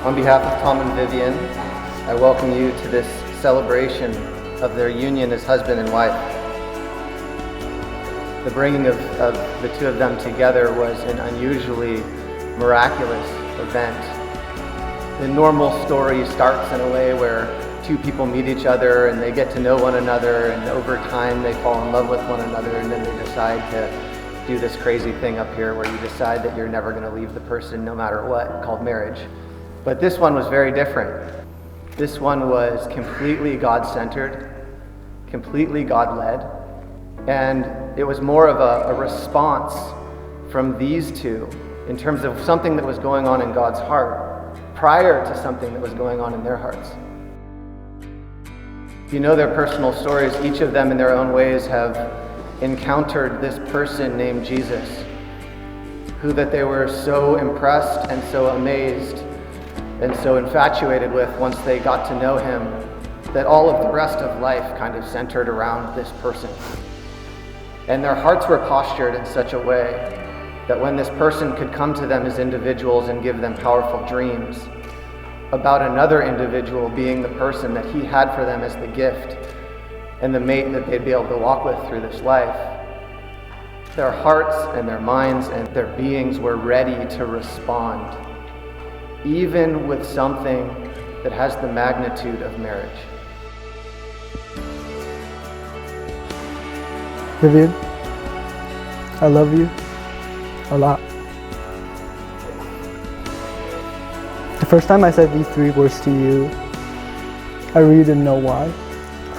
On behalf of Tom and Vivian, I welcome you to this celebration of their union as husband and wife. The bringing of the two of them together was an unusually miraculous event. The normal story starts in a way where two people meet each other and they get to know one another, and over time they fall in love with one another, and then they decide to do this crazy thing up here where you decide that you're never going to leave the person no matter what, called marriage. But this one was very different. This one was completely God-centered, completely God-led, and it was more of a response from these two in terms of something that was going on in God's heart prior to something that was going on in their hearts. You know their personal stories. Each of them in their own ways have encountered this person named Jesus, who that they were so impressed and so amazed and so infatuated with once they got to know him, that all of the rest of life kind of centered around this person. And their hearts were postured in such a way that when this person could come to them as individuals and give them powerful dreams about another individual being the person that he had for them as the gift and the mate that they'd be able to walk with through this life, their hearts and their minds and their beings were ready to respond, even with something that has the magnitude of marriage. Vivian, I love you a lot. The first time I said these 3 words to you, I really didn't know why.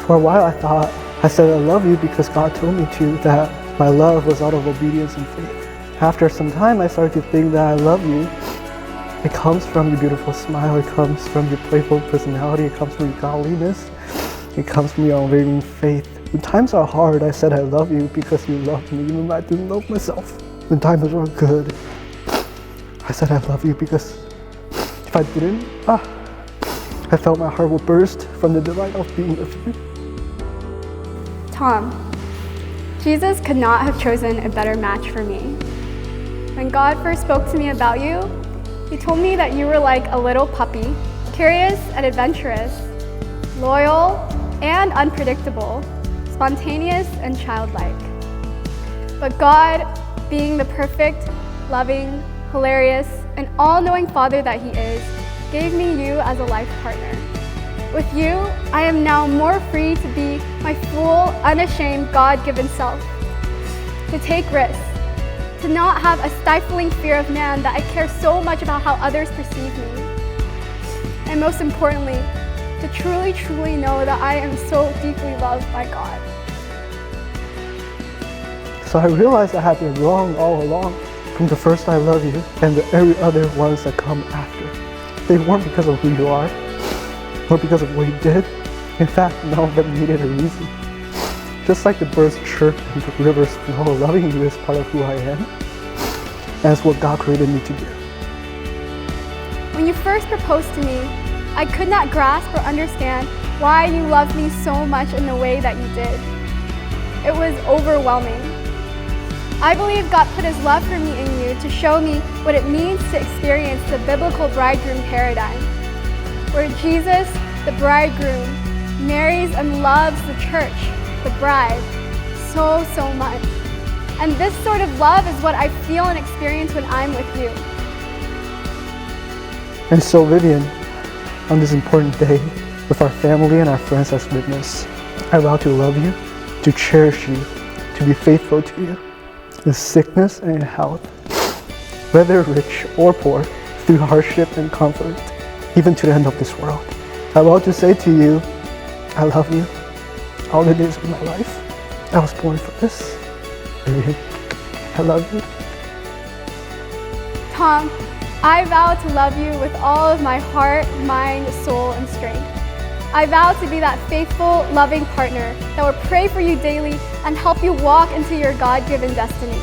For a while I thought I said I love you because God told me to, that my love was out of obedience and faith. After some time I started to think that I love you. It comes from your beautiful smile, it comes from your playful personality, it comes from your godliness, it comes from your unwavering faith. When times are hard, I said I love you because you love me even when I didn't love myself. When times were good, I said I love you because if I didn't, I felt my heart will burst from the delight of being with you. Tom, Jesus could not have chosen a better match for me. When God first spoke to me about you, He told me that you were like a little puppy, curious and adventurous, loyal and unpredictable, spontaneous and childlike. But God, being the perfect, loving, hilarious, and all-knowing Father that He is, gave me you as a life partner. With you, I am now more free to be my full, unashamed, God-given self, to take risks, to not have a stifling fear of man that I care so much about how others perceive me. And most importantly, to truly, truly know that I am so deeply loved by God. So I realized I had been wrong all along, from the first I love you and the every other ones that come after. They weren't because of who you are, or because of what you did. In fact, none of them needed a reason. Just like the birds chirp and the rivers flow, loving you is part of who I am. And it's what God created me to do. When you first proposed to me, I could not grasp or understand why you loved me so much in the way that you did. It was overwhelming. I believe God put His love for me in you to show me what it means to experience the biblical bridegroom paradigm, where Jesus, the bridegroom, marries and loves the church, the bride, so much. And this sort of love is what I feel and experience when I'm with you. And so, Vivian, on this important day, with our family and our friends as witness, I vow to love you, to cherish you, to be faithful to you, in sickness and in health, whether rich or poor, through hardship and comfort, even to the end of this world. I vow to say to you, I love you all the days of my life. I was born for this. Vivian, I love you. Tom, I vow to love you with all of my heart, mind, soul, and strength. I vow to be that faithful, loving partner that will pray for you daily and help you walk into your God-given destiny.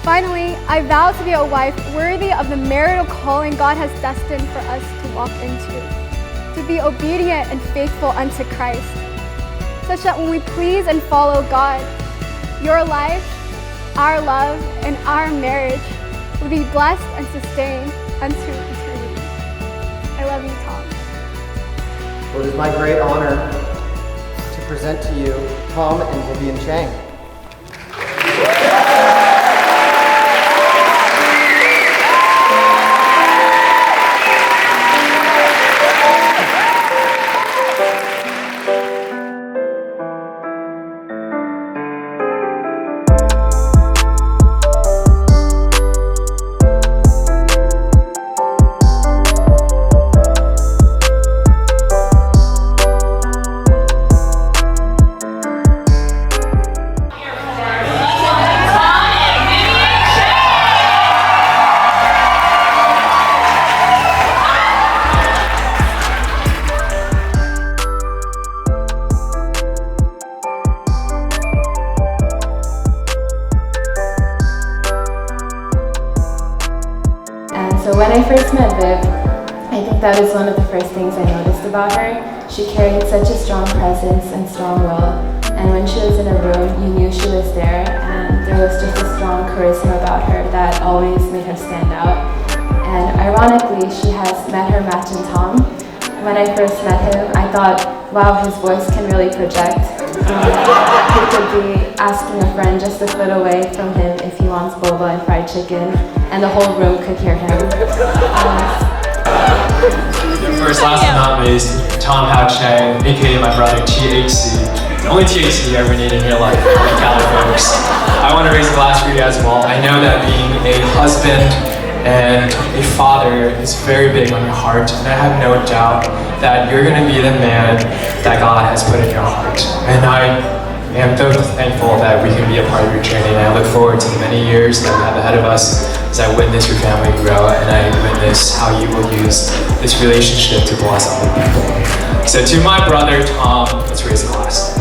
Finally, I vow to be a wife worthy of the marital calling God has destined for us to walk into, to be obedient and faithful unto Christ, such that when we please and follow God, your life, our love, and our marriage will be blessed and sustained unto eternity. I love Well, it is my great honor to present to you Tom and Vivian Chang. So when I first met Viv, I think that was one of the first things I noticed about her. She carried such a strong presence and strong will, and when she was in a room, you knew she was there, and there was just a strong charisma about her that always made her stand out. And ironically, she has met her match in Tom. When I first met him, I thought, wow, his voice can really project. He could be asking a friend just a foot away from him if he wants boba and fried chicken, and the whole room could hear him. First, last but not least, Tom Hao Chang, aka my brother THC. The only THC you ever need in your life, like Cali folks. I want to raise a glass for you as well. I know that being a husband and a father is very big on your heart, and I have no doubt that you're going to be the man that God has put in your heart. And I am so thankful that we can be a part of your journey, and I look forward to the many years that we have ahead of us as I witness your family grow, and I witness how you will use this relationship to bless other people. So to my brother Tom, let's raise a glass.